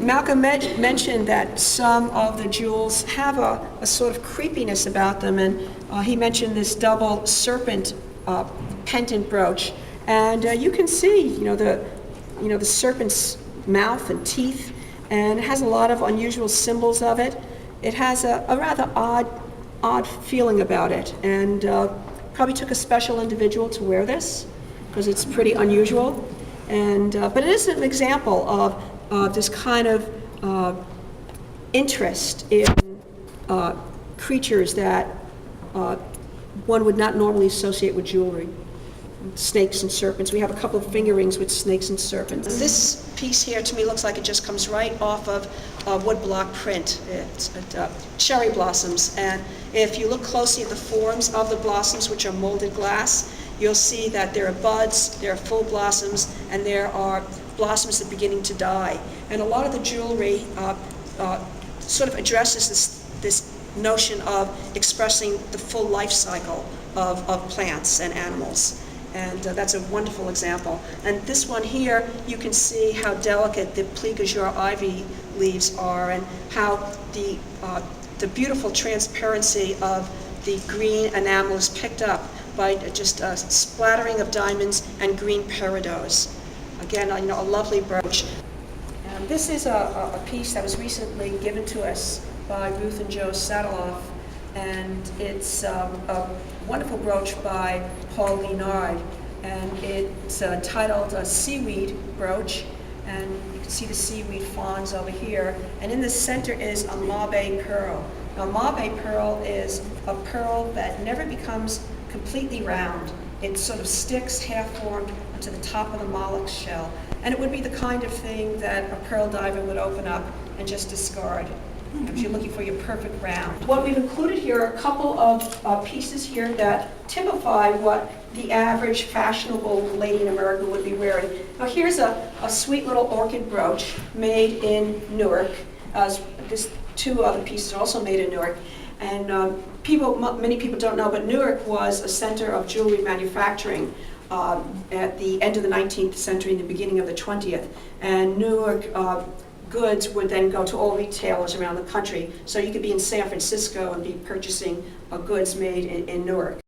Malcolm mentioned that some of the jewels have a sort of creepiness about them, and he mentioned this double serpent pendant brooch, and you can see, the serpent's mouth and teeth, and it has a lot of unusual symbols of it. It has a rather odd feeling about it, and probably took a special individual to wear this because it's pretty unusual. And but it is an example of this kind of interest in creatures that one would not normally associate with jewelry. Snakes and serpents. We have a couple of finger rings with snakes and serpents. This piece here to me looks like it just comes right off of woodblock print. It's cherry blossoms, and if you look closely at the forms of the blossoms, which are molded glass, you'll see that there are buds, there are full blossoms, and there are blossoms that are beginning to die. And a lot of the jewelry sort of addresses this notion of expressing the full life cycle of plants and animals. And that's a wonderful example. And this one here, you can see how delicate the Pli Gajour ivy leaves are, and how the beautiful transparency of the green enamel is picked up by just a splattering of diamonds and green peridots. Again, a lovely brooch. And this is a piece that was recently given to us by Ruth and Joe Sadaloff, and it's a wonderful brooch by Paul Linard, and it's titled a Seaweed Brooch, and you can see the seaweed fawns over here, and in the center is a Mabe pearl. Now, Mabe pearl is a pearl that never becomes completely round. It sort of sticks half-formed onto the top of the mollusk shell, and it would be the kind of thing that a pearl diver would open up and just discard if you're looking for your perfect round. What we've included here are a couple of pieces here that typify what the average fashionable lady in America would be wearing. Now, here's a sweet little orchid brooch made in Newark. There's two other pieces also made in Newark. And many people don't know, but Newark was a center of jewelry manufacturing at the end of the 19th century and the beginning of the 20th. And Newark goods would then go to all retailers around the country. So you could be in San Francisco and be purchasing goods made in Newark.